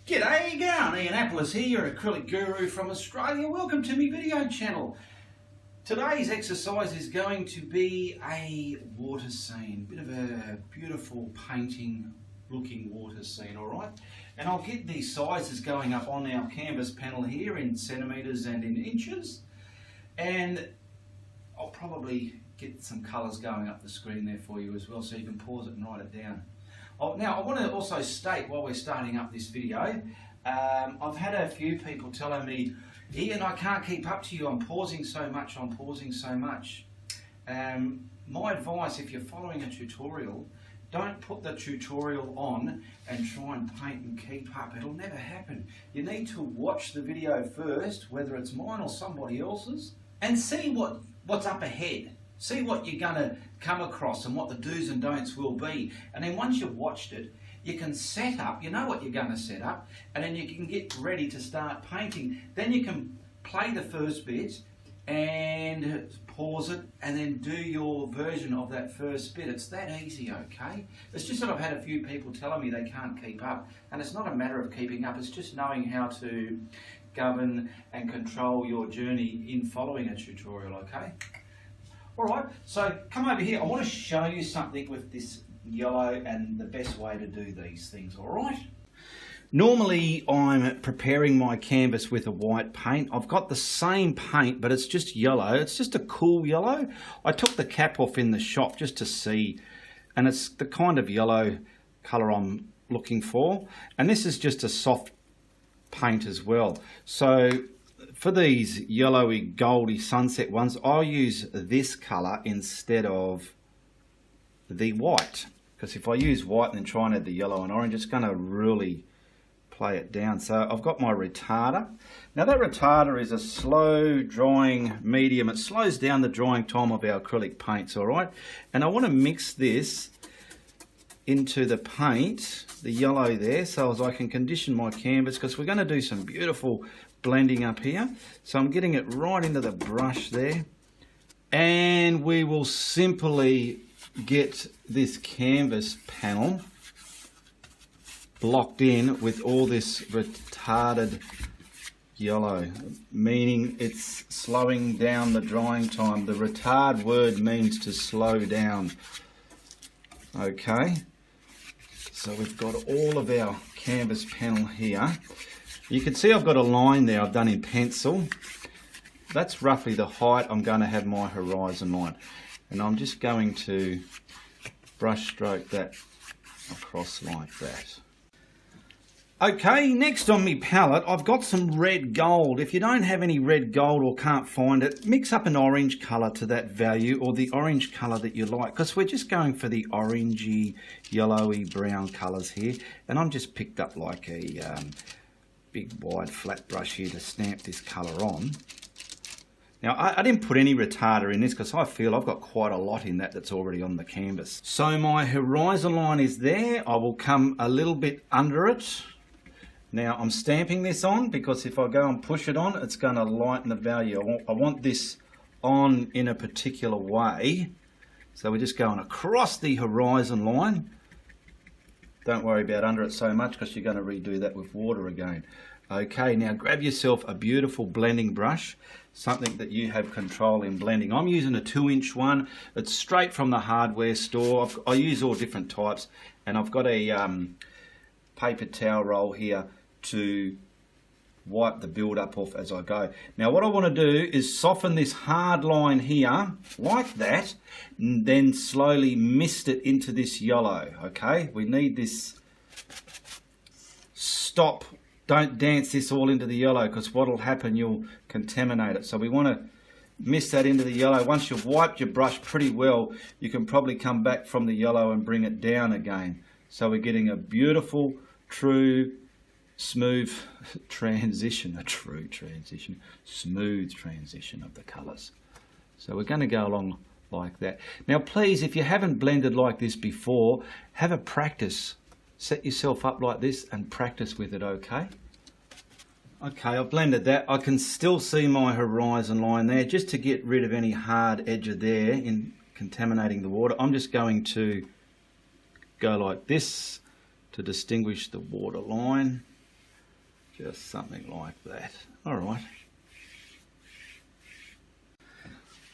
G'day, going Ianapolis here, your acrylic guru from Australia. Welcome to my video channel. Today's exercise is going to be a water scene, bit of a beautiful painting looking water scene, alright? And I'll get these sizes going up on our canvas panel here in centimetres and in inches. And I'll probably get some colours going up the screen there for you as well, so you can pause it and write it down. Now, I want to also state while we're starting up this video, I've had a few people telling me, Ian, I can't keep up to you, I'm pausing so much. My advice, if you're following a tutorial, don't put the tutorial on and try and paint and keep up. It'll never happen. You need to watch the video first, whether it's mine or somebody else's, and see what's up ahead. See what you're going to come across and what the do's and don'ts will be. And then once you've watched it, you can set up, you know what you're going to set up, and then you can get ready to start painting. Then you can play the first bit and pause it and then do your version of that first bit. It's that easy, okay? It's just that I've had a few people telling me they can't keep up. And it's not a matter of keeping up, it's just knowing how to govern and control your journey in following a tutorial, okay? Alright, so come over here. I want to show you something with this yellow and the best way to do these things, alright? Normally I'm preparing my canvas with a white paint. I've got the same paint, but it's just yellow. It's just a cool yellow. I took the cap off in the shop just to see, and it's the kind of yellow colour I'm looking for. And this is just a soft paint as well. So for these yellowy, goldy sunset ones, I'll use this colour instead of the white. Because if I use white and then try and add the yellow and orange, it's going to really play it down. So I've got my retarder. Now that retarder is a slow drying medium. It slows down the drying time of our acrylic paints, alright? And I want to mix this into the paint, the yellow there, so as I can condition my canvas, because we're going to do some beautiful blending up here. So I'm getting it right into the brush there, and we will simply get this canvas panel blocked in with all this retarded yellow, meaning it's slowing down the drying time. The retard word means to slow down. Okay, so we've got all of our canvas panel here. You can see I've got a line there I've done in pencil. That's roughly the height I'm going to have my horizon line. And I'm just going to brush stroke that across like that. Okay, next on my palette, I've got some red gold. If you don't have any red gold or can't find it, mix up an orange colour to that value, or the orange colour that you like, because we're just going for the orangey, yellowy, brown colours here. And I'm just picked up like a big wide flat brush here to stamp this colour on. Now I didn't put any retarder in this because I feel I've got quite a lot in that's already on the canvas. So my horizon line is there. I will come a little bit under it. Now I'm stamping this on because if I go and push it on, it's going to lighten the value. I want this on in a particular way. So we're just going across the horizon line. Don't worry about under it so much because you're going to redo that with water again. Okay, now grab yourself a beautiful blending brush, something that you have control in blending. I'm using a 2-inch one. It's straight from the hardware store. I use all different types, and I've got a paper towel roll here to wipe the build-up off as I go. Now what I want to do is soften this hard line here like that, and then slowly mist it into this yellow. Okay, we need this. Stop, don't dance this all into the yellow, because what will happen, you'll contaminate it. So we want to mist that into the yellow. Once you've wiped your brush pretty well, you can probably come back from the yellow and bring it down again. So we're getting a beautiful, true, smooth transition, smooth transition of the colours. So we're going to go along like that. Now please, if you haven't blended like this before, have a practice. Set yourself up like this and practice with it, okay? Okay, I've blended that. I can still see my horizon line there. Just to get rid of any hard edge of there in contaminating the water, I'm just going to go like this to distinguish the water line. Just something like that. All right.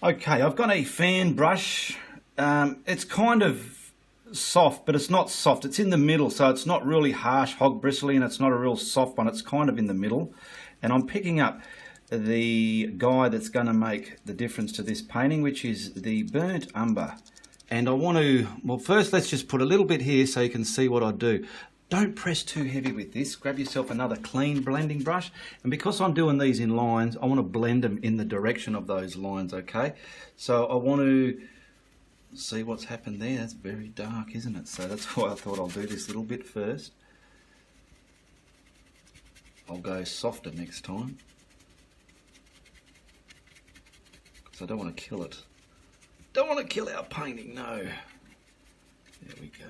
Okay, I've got a fan brush. It's kind of soft, but it's not soft. It's in the middle, so it's not really harsh, hog bristly, and it's not a real soft one. It's kind of in the middle. And I'm picking up the guy that's going to make the difference to this painting, which is the burnt umber. And I want to, well, first let's just put a little bit here so you can see what I do. Don't press too heavy with this. Grab yourself another clean blending brush. And because I'm doing these in lines, I want to blend them in the direction of those lines, okay? So I want to see what's happened there. That's very dark, isn't it? So that's why I thought I'll do this little bit first. I'll go softer next time, because I don't want to kill it. Don't want to kill our painting, no. There we go.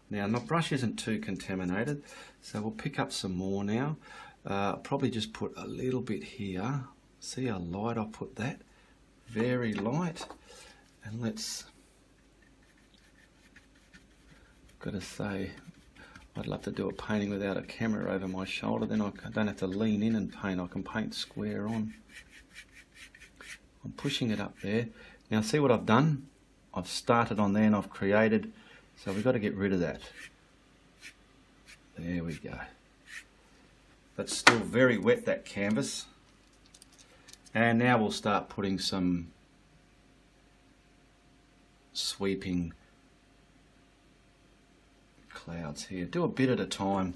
Now my brush isn't too contaminated, so we'll pick up some more now. Probably just put a little bit here. See how light I put that? Very light. And let's, gotta say, I'd love to do a painting without a camera over my shoulder, then I don't have to lean in and paint, I can paint square on. I'm pushing it up there. Now see what I've done? I've started on there and I've created, so we've got to get rid of that. There we go. That's still very wet, that canvas. And now we'll start putting some sweeping clouds here. Do a bit at a time.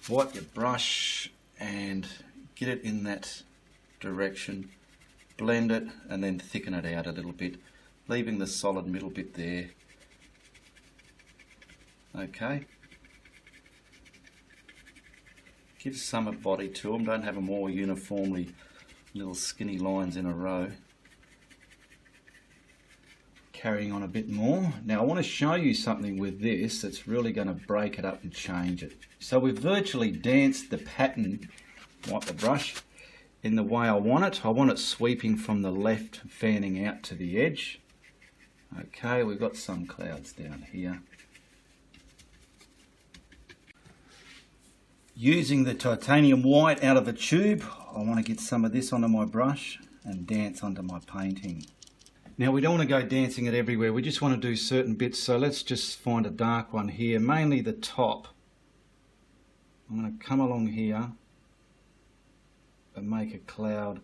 Wipe your brush and get it in that direction. Blend it and then thicken it out a little bit, leaving the solid middle bit there. Okay. Give some body to them. Don't have them all uniformly little skinny lines in a row. Carrying on a bit more. Now I want to show you something with this that's really going to break it up and change it. So we've virtually danced the pattern, wipe the brush, in the way I want it. I want it sweeping from the left, fanning out to the edge. Okay, we've got some clouds down here. Using the titanium white out of a tube, I want to get some of this onto my brush and dance onto my painting. Now we don't want to go dancing it everywhere, we just want to do certain bits, so let's just find a dark one here, mainly the top. I'm going to come along here and make a cloud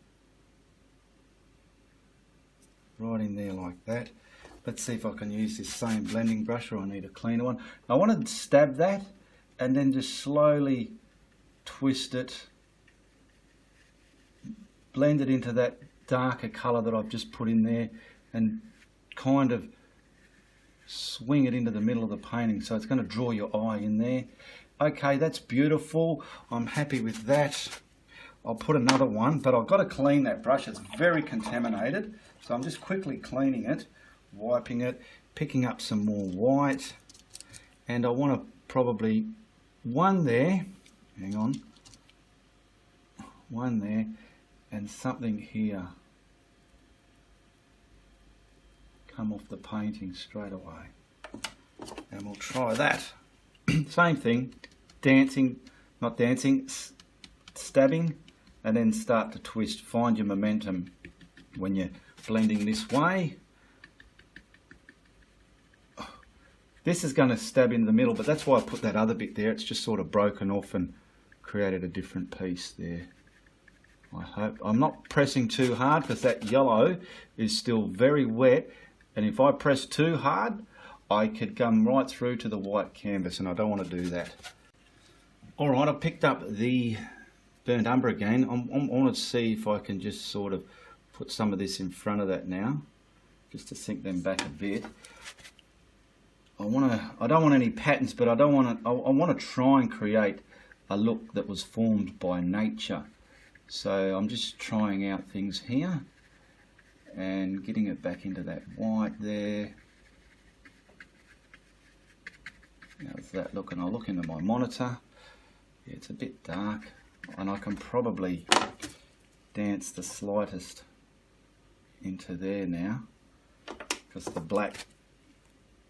right in there like that. Let's see if I can use this same blending brush, or I need a cleaner one. I want to stab that and then just slowly twist it, blend it into that darker colour that I've just put in there, and kind of swing it into the middle of the painting, so it's going to draw your eye in there. Okay, that's beautiful. I'm happy with that. I'll put another one, but I've got to clean that brush. It's very contaminated, so I'm just quickly cleaning it, wiping it, picking up some more white, and I want to probably one there, hang on, one there, and something here. Come off the painting straight away, and we'll try that. Same thing, dancing, not dancing, stabbing, and then start to twist. Find your momentum when you're blending this way. This is going to stab in the middle, but that's why I put that other bit there. It's just sort of broken off and created a different piece there. I hope I'm not pressing too hard, because that yellow is still very wet, and if I press too hard I could come right through to the white canvas, and I don't want to do that. Alright, I picked up the burnt umber again. I want to see if I can just sort of put some of this in front of that now, just to sink them back a bit. I don't want any patterns, but I want to try and create a look that was formed by nature. So I'm just trying out things here and getting it back into that white there. How's that looking? I'll look into my monitor. Yeah, it's a bit dark, and I can probably dance the slightest into there now, because the black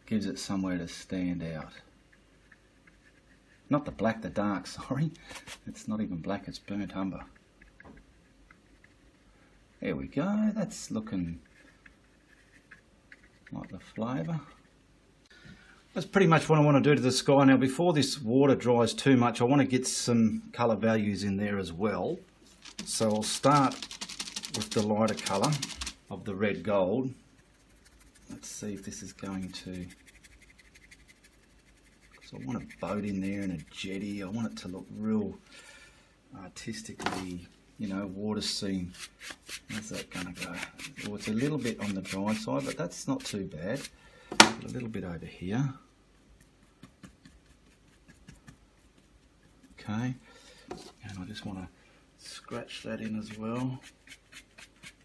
gives it somewhere to stand out. Not the black, the dark, sorry. It's not even black, it's burnt umber. There we go, that's looking like the flavour. That's pretty much what I want to do to the sky. Now before this water dries too much, I want to get some colour values in there as well. So I'll start with the lighter colour of the red gold. Let's see if this is going to... So I want a boat in there and a jetty. I want it to look real artistically, you know, water scene. How's that going to go? Well, it's a little bit on the dry side, but that's not too bad. Put a little bit over here. Okay. And I just want to scratch that in as well.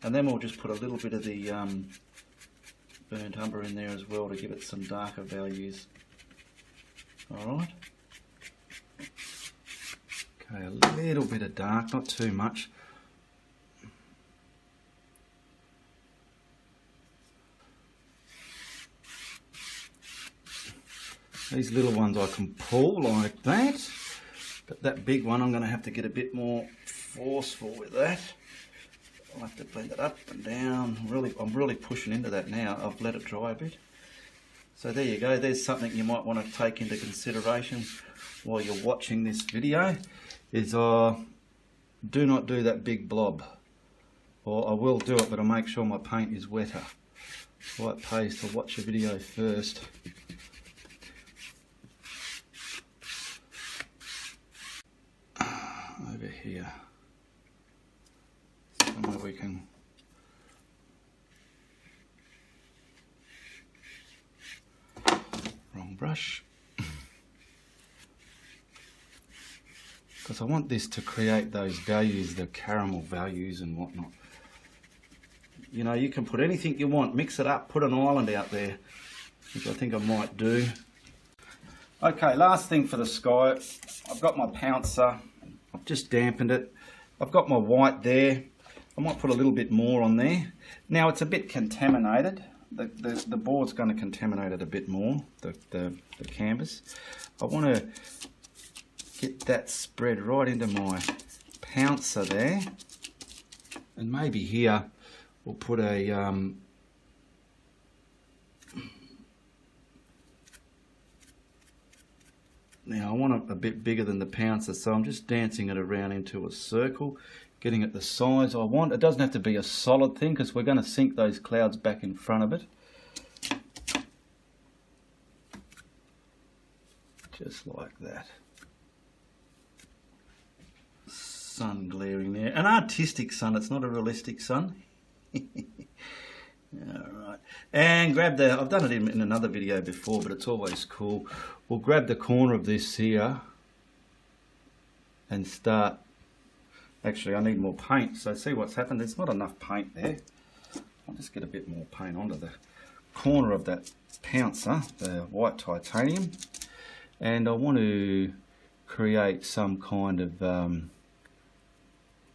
And then we'll just put a little bit of the burnt umber in there as well to give it some darker values. Alright. Okay, a little bit of dark, not too much. These little ones I can pull like that, but that big one I'm going to have to get a bit more forceful with that. I'll have to blend it up and down. I'm really pushing into that now. I've let it dry a bit. So there you go, there's something you might want to take into consideration while you're watching this video, is do not do that big blob. Or I will do it, but I'll make sure my paint is wetter. So it pays to watch the video first. Over here, somewhere we can... Wrong brush. Because I want this to create those values, the caramel values and whatnot. You know, you can put anything you want, mix it up, put an island out there, which I think I might do. Okay, last thing for the sky, I've got my pouncer, I've just dampened it, I've got my white there, I might put a little bit more on there. Now it's a bit contaminated, the board's going to contaminate it a bit more, the canvas. I want to get that spread right into my pouncer there, and maybe here we'll put a now I want it a bit bigger than the pouncer, so I'm just dancing it around into a circle, getting it the size I want. It doesn't have to be a solid thing because we're going to sink those clouds back in front of it. Just like that. Sun glaring there. An artistic sun, it's not a realistic sun. Alright, and grab the, I've done it in another video before, but it's always cool. We'll grab the corner of this here and start, actually I need more paint, so see what's happened, there's not enough paint there. I'll just get a bit more paint onto the corner of that pouncer, the white titanium, and I want to create some kind of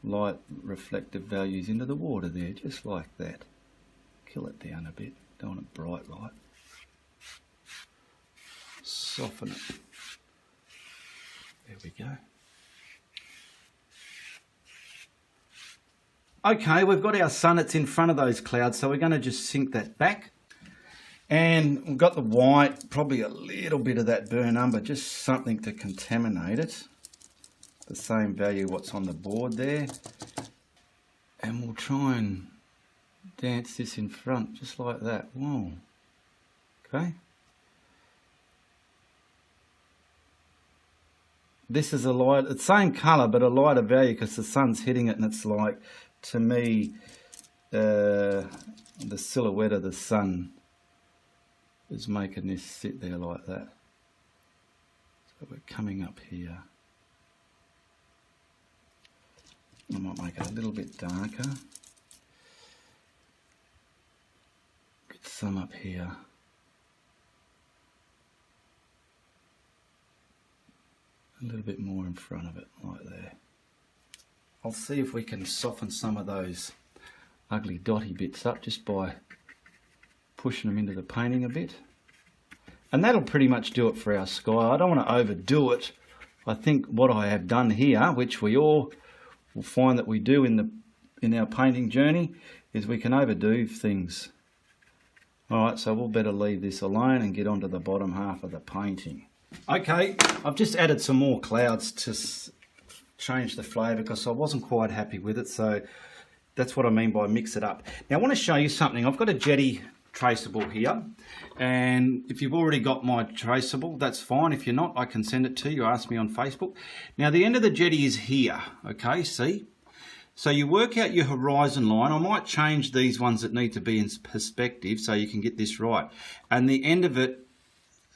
light reflective values into the water there, just like that. Kill it down a bit, don't want it bright light. Soften it. There we go. Okay, we've got our sun, it's in front of those clouds, so we're going to just sink that back. And we've got the white, probably a little bit of that burnt umber, just something to contaminate it. The same value what's on the board there. And we'll try and dance this in front, just like that. Whoa. Okay. This is a light, it's same colour, but a lighter value because the sun's hitting it, and it's like, to me, the silhouette of the sun is making this sit there like that. So we're coming up here. I might make it a little bit darker. Get some up here. A little bit more in front of it, like there. I'll see if we can soften some of those ugly dotty bits up just by pushing them into the painting a bit. And that'll pretty much do it for our sky. I don't want to overdo it I think what I have done here, which we all will find that we do in our painting journey, is we can overdo things. Alright, so we'll better leave this alone and get onto the bottom half of the painting. Okay, I've just added some more clouds to change the flavour because I wasn't quite happy with it, so that's what I mean by mix it up. Now I want to show you something. I've got a Jetty traceable here, and if you've already got my traceable, that's fine. If you're not, I can send it to you. Ask me on Facebook. Now the end of the Jetty is here, okay, see? So you work out your horizon line. I might change these ones that need to be in perspective so you can get this right. And the end of it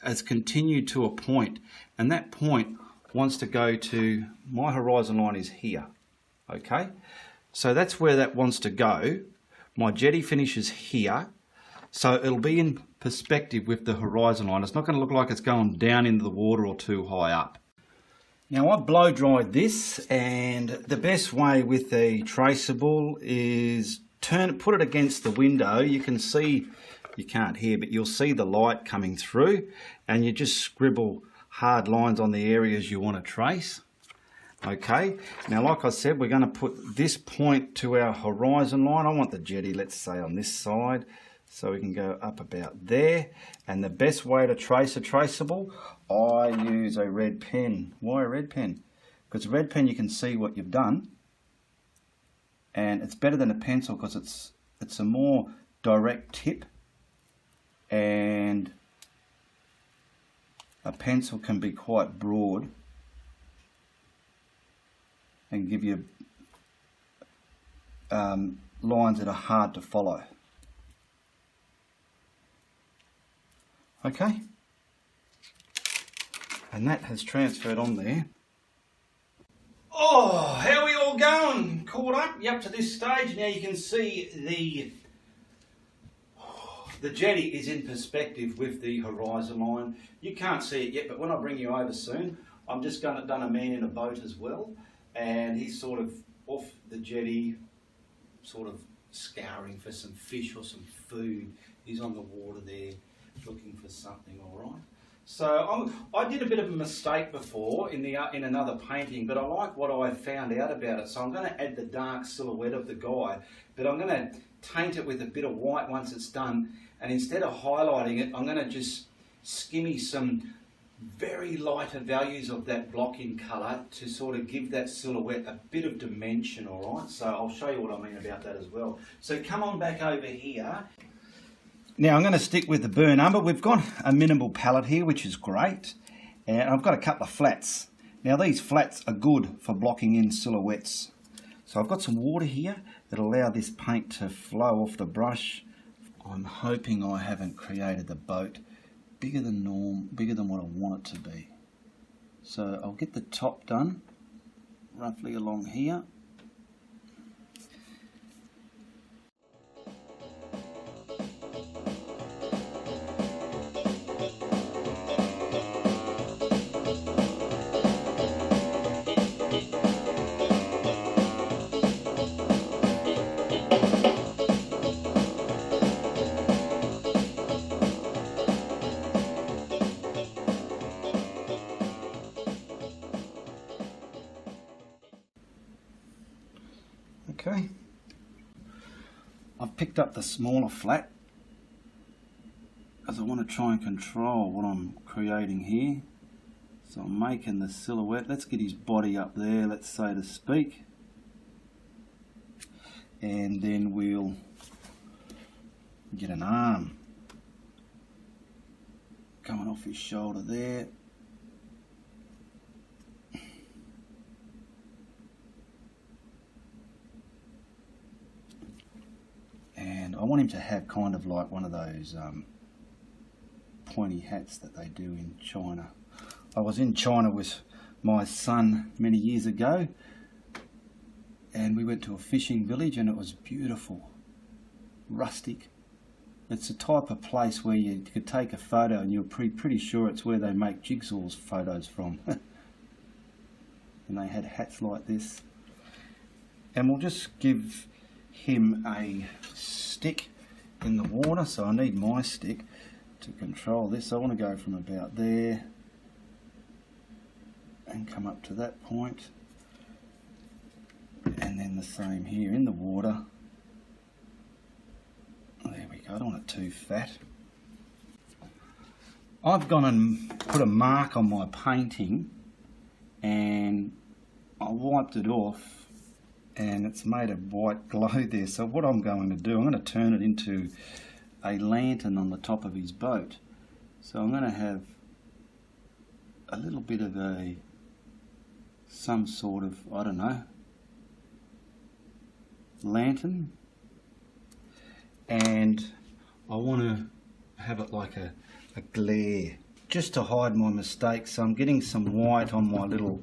has continued to a point, and that point wants to go to, my horizon line is here, okay? So that's where that wants to go. My Jetty finishes here, so it'll be in perspective with the horizon line. It's not going to look like it's going down into the water or too high up. Now I've blow dried this, and the best way with the traceable is put it against the window. You can see, you can't hear, but you'll see the light coming through, and you just scribble hard lines on the areas you want to trace. Okay, now like I said, we're going to put this point to our horizon line. I want the Jetty, let's say, on this side, so we can go up about there. And the best way to trace a traceable, I use a red pen. Why a red pen? Because a red pen you can see what you've done, and it's better than a pencil because it's a more direct tip, and a pencil can be quite broad and give you lines that are hard to follow. Okay, and that has transferred on there. Oh, how are we all going? Caught up? You up to this stage? Now you can see the Jetty is in perspective with the horizon line. You can't see it yet, but when I bring you over soon, I'm just done a man in a boat as well, and he's sort of off the Jetty, sort of scouring for some fish or some food. He's on the water there looking for something, all right? So I did a bit of a mistake before in another painting, but I like what I found out about it. So I'm going to add the dark silhouette of the guy, but I'm going to taint it with a bit of white once it's done, and instead of highlighting it, I'm going to just skimmy some very lighter values of that block in colour to sort of give that silhouette a bit of dimension, all right? So I'll show you what I mean about that as well. So come on back over here. Now I'm going to stick with the burn umber. We've got a minimal palette here, which is great, and I've got a couple of flats. Now these flats are good for blocking in silhouettes. So I've got some water here that'll allow this paint to flow off the brush. I'm hoping I haven't created the boat bigger than normal, bigger than what I want it to be. So I'll get the top done roughly along here. Okay, I've picked up the smaller flat because I want to try and control what I'm creating here. So I'm making the silhouette. Let's get his body up there, let's say to speak, and then we'll get an arm coming off his shoulder there. And I want him to have kind of like one of those pointy hats that they do in China. I was in China with my son many years ago, and we went to a fishing village, and it was beautiful, rustic. It's a type of place where you could take a photo and you're pretty sure it's where they make jigsaws photos from. And they had hats like this. And we'll just give him a stick in the water, so I need my stick to control this. I want to go from about there and come up to that point, and then the same here in the water. There we go, I don't want it too fat. I've gone and put a mark on my painting and I wiped it off and it's made a white glow there. So what I'm going to do, I'm going to turn it into a lantern on the top of his boat. So I'm going to have a little bit of some sort of, I don't know, lantern, and I want to have it like a glare, just to hide my mistakes. So I'm getting some white on my little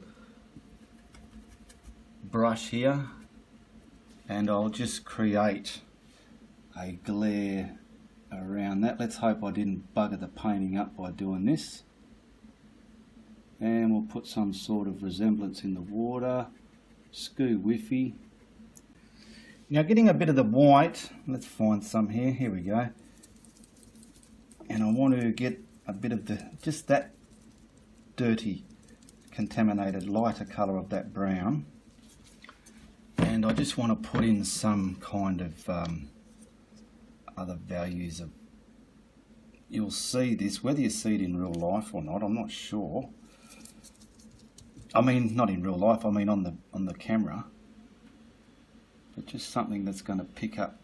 brush here, and I'll just create a glare around that. Let's hope I didn't bugger the painting up by doing this. And we'll put some sort of resemblance in the water. Skoo whiffy. Now getting a bit of the white, let's find some here, here we go. And I want to get a bit of just that dirty, contaminated, lighter colour of that brown. And I just want to put in some kind of other values of, you'll see this, whether you see it in real life or not, I'm not sure. I mean, not in real life, I mean on the camera. But just something that's going to pick up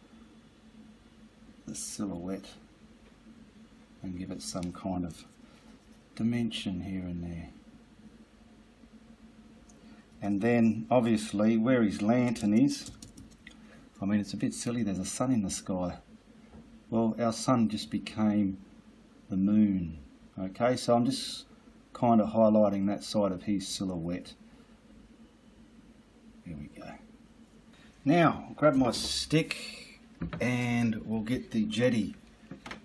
the silhouette and give it some kind of dimension here and there. And then obviously where his lantern is, I mean it's a bit silly, there's a sun in the sky. Well, our sun just became the moon. Okay, so I'm just kind of highlighting that side of his silhouette. There we go. Now, I'll grab my stick and we'll get the jetty.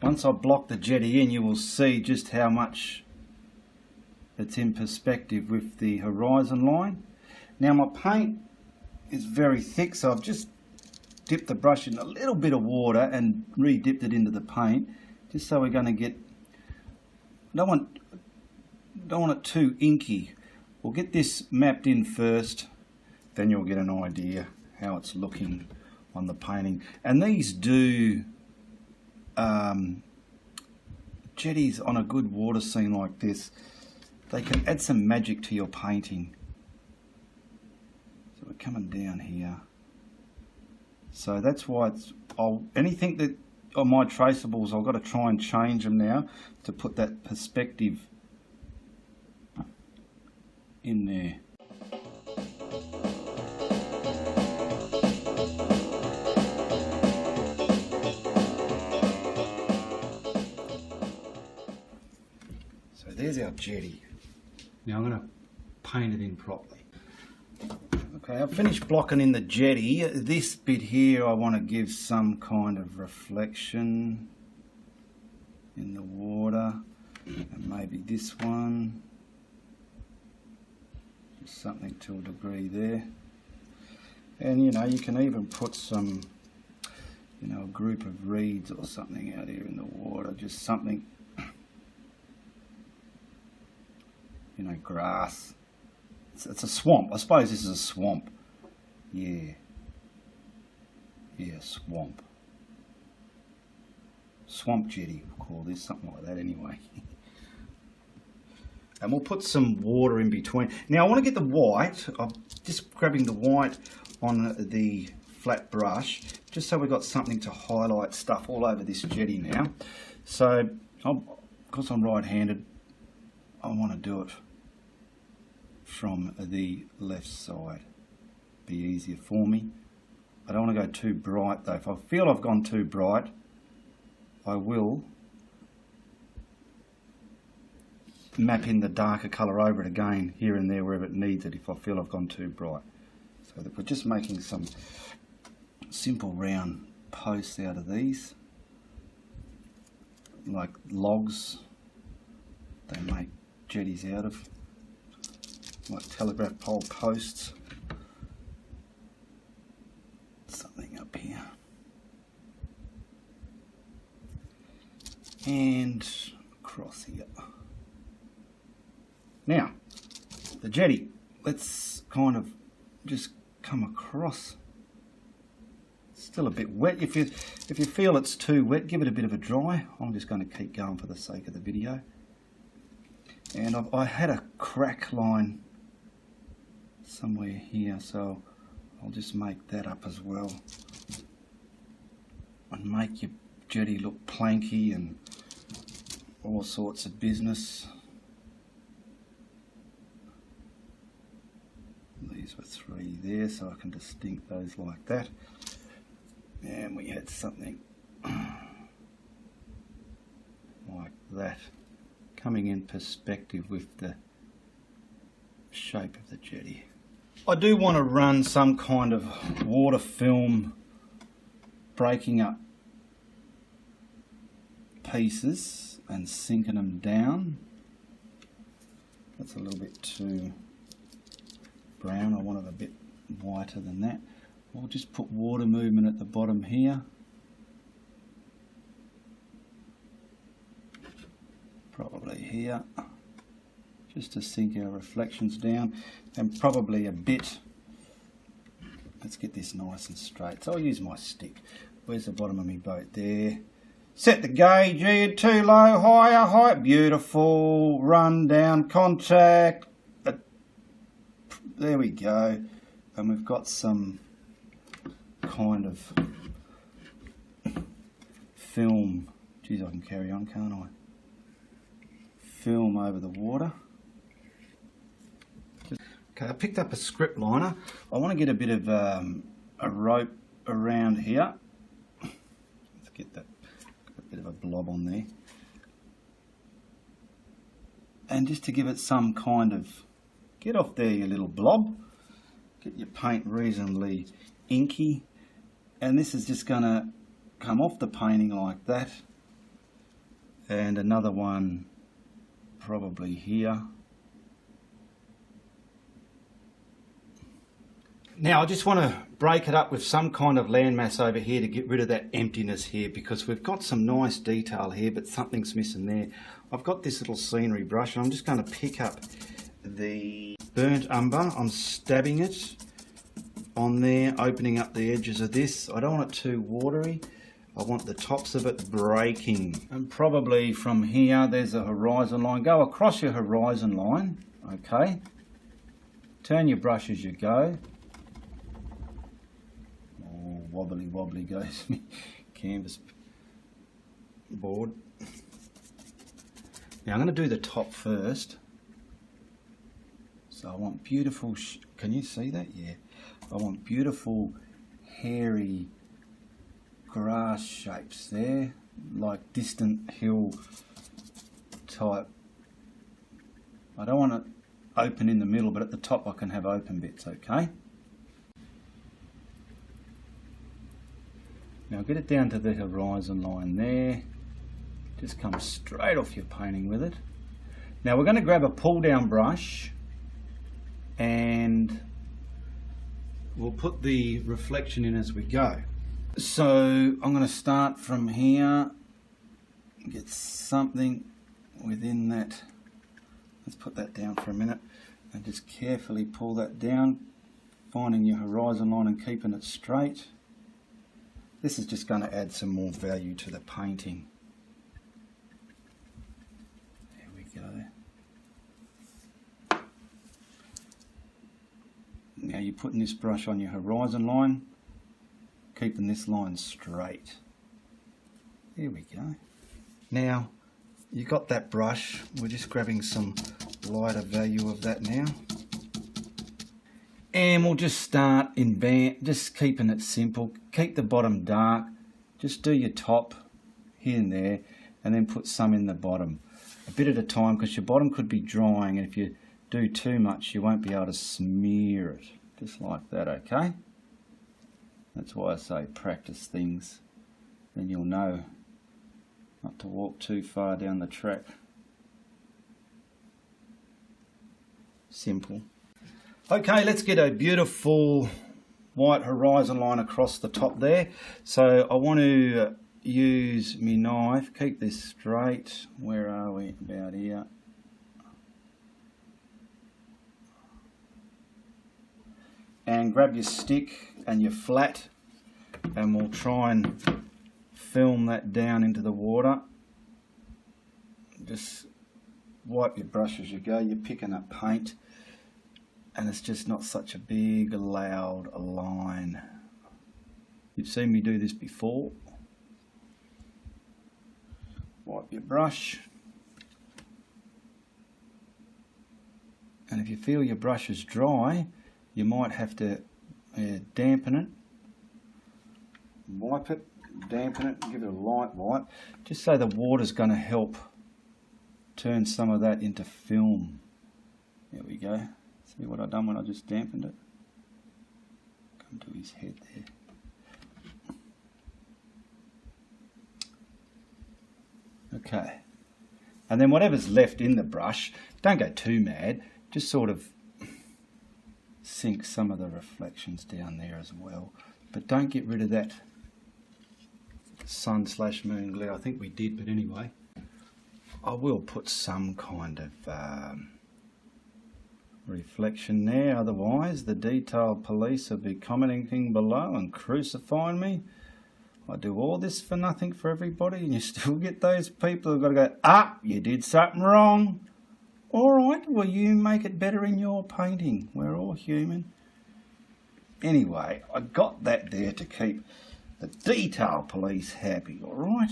Once I block the jetty in, you will see just how much it's in perspective with the horizon line. Now my paint is very thick, so I've just dipped the brush in a little bit of water and re-dipped it into the paint, just so we're going to get, don't want it too inky. We'll get this mapped in first, then you'll get an idea how it's looking on the painting. And these do, jetties on a good water scene like this, they can add some magic to your painting. So we're coming down here. So that's why it's, anything that on my traceables, I've got to try and change them now to put that perspective in there. So there's our jetty. Now I'm going to paint it in properly. Okay, I've finished blocking in the jetty. This bit here I want to give some kind of reflection in the water, and maybe this one, just something to a degree there. And you know, you can even put some, you know, a group of reeds or something out here in the water, just something, you know, grass. It's a swamp. I suppose this is a swamp. Yeah. Yeah, swamp. Swamp jetty, we'll call this, something like that anyway. And we'll put some water in between. Now I want to get the white. I'm just grabbing the white on the flat brush, just so we've got something to highlight stuff all over this jetty now. So, because I'm right-handed, I want to do it from the left side. Be easier for me. I don't want to go too bright though. If I feel I've gone too bright, I will map in the darker colour over it again here and there wherever it needs it if I feel I've gone too bright. So that we're just making some simple round posts out of these, like logs they make jetties out of, like telegraph pole posts. Something up here. And across here. Now, the jetty. Let's kind of just come across. It's still a bit wet. If you feel it's too wet, give it a bit of a dry. I'm just going to keep going for the sake of the video. And I had a crack line somewhere here, so I'll just make that up as well. And make your jetty look planky and all sorts of business. These were 3 there, so I can distinct those like that. And we had something like that coming in perspective with the shape of the jetty. I do want to run some kind of water film breaking up pieces and sinking them down. That's a little bit too brown. I want it a bit whiter than that. I'll just put water movement at the bottom here. Probably here, just to sink our reflections down, and probably a bit. Let's get this nice and straight. So I'll use my stick. Where's the bottom of my boat? There. Set the gauge here, too low, higher, high. Beautiful. Run down, contact. There we go. And we've got some kind of film. Geez, I can carry on, can't I? Film over the water. Okay, I picked up a script liner. I want to get a bit of a rope around here. Let's get that, a bit of a blob on there. And just to give it some kind of, get off there you little blob. Get your paint reasonably inky. And this is just going to come off the painting like that. And another one probably here. Now I just want to break it up with some kind of landmass over here to get rid of that emptiness here, because we've got some nice detail here but something's missing there. I've got this little scenery brush and I'm just going to pick up the burnt umber. I'm stabbing it on there, opening up the edges of this. I don't want it too watery. I want the tops of it breaking. And probably from here, there's a horizon line. Go across your horizon line, okay? Turn your brush as you go. Oh, wobbly wobbly goes my canvas board. Now I'm going to do the top first. So I want beautiful, can you see that? Yeah. I want beautiful, hairy grass shapes there, like distant hill type. I don't want it open in the middle, but at the top I can have open bits, okay? Now get it down to the horizon line there. Just come straight off your painting with it. Now we're going to grab a pull down brush and we'll put the reflection in as we go. So I'm going to start from here, get something within that. Let's put that down for a minute and just carefully pull that down, finding your horizon line and keeping it straight. This is just going to add some more value to the painting. There we go. Now you're putting this brush on your horizon line, keeping this line straight. There we go. Now you got that brush, we're just grabbing some lighter value of that now. And we'll just start in band, just keeping it simple. Keep the bottom dark, just do your top here and there, and then put some in the bottom. A bit at a time, because your bottom could be drying, and if you do too much you won't be able to smear it. Just like that, okay? That's why I say practice things, then you'll know not to walk too far down the track. Simple. Okay, let's get a beautiful white horizon line across the top there. So I want to use my knife, keep this straight. Where are we? About here. And grab your stick and your flat, and we'll try and film that down into the water. Just wipe your brush as you go. You're picking up paint, and it's just not such a big, loud line. You've seen me do this before. Wipe your brush. And if you feel your brush is dry, you might have to dampen it. Wipe it, dampen it, give it a light wipe, just so the water's going to help turn some of that into film. There we go. See what I've done when I just dampened it? Come to his head there. Okay. And then whatever's left in the brush, don't go too mad, just sort of sink some of the reflections down there as well. But don't get rid of that sun/moon glare. I think we did, but anyway. I will put some kind of reflection there, otherwise the detailed police will be commenting below and crucifying me. I do all this for nothing for everybody, and you still get those people who've got to go, ah, you did something wrong. Alright, well you make it better in your painting. We're all human. Anyway, I got that there to keep the detail police happy, alright?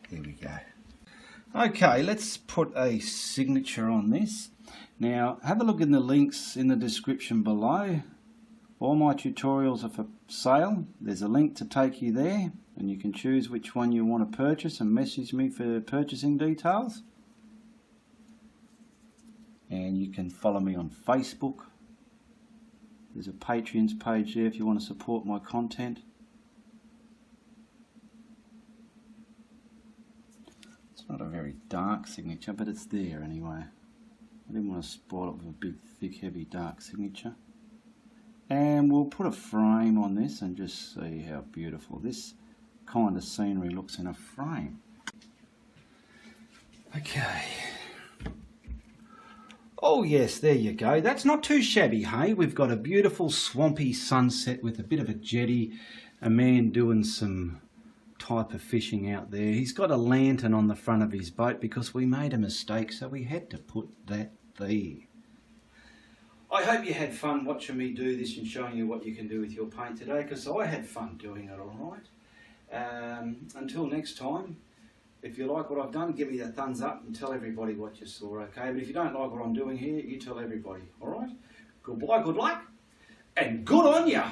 There we go. Okay, let's put a signature on this. Now, have a look in the links in the description below. All my tutorials are for sale. There's a link to take you there, and you can choose which one you want to purchase and message me for purchasing details. And you can follow me on Facebook. There's a Patreon's page there if you want to support my content. It's not a very dark signature, but it's there anyway. I didn't want to spoil it with a big, thick, heavy, dark signature. And we'll put a frame on this and just see how beautiful this kind of scenery looks in a frame. Okay. Oh yes, there you go. That's not too shabby, hey? We've got a beautiful swampy sunset with a bit of a jetty, a man doing some type of fishing out there. He's got a lantern on the front of his boat because we made a mistake, so we had to put that there. I hope you had fun watching me do this and showing you what you can do with your paint today, because I had fun doing it, alright? Until next time, if you like what I've done, give me a thumbs up and tell everybody what you saw, okay? But if you don't like what I'm doing here, you tell everybody, alright? Goodbye, good luck, and good on ya!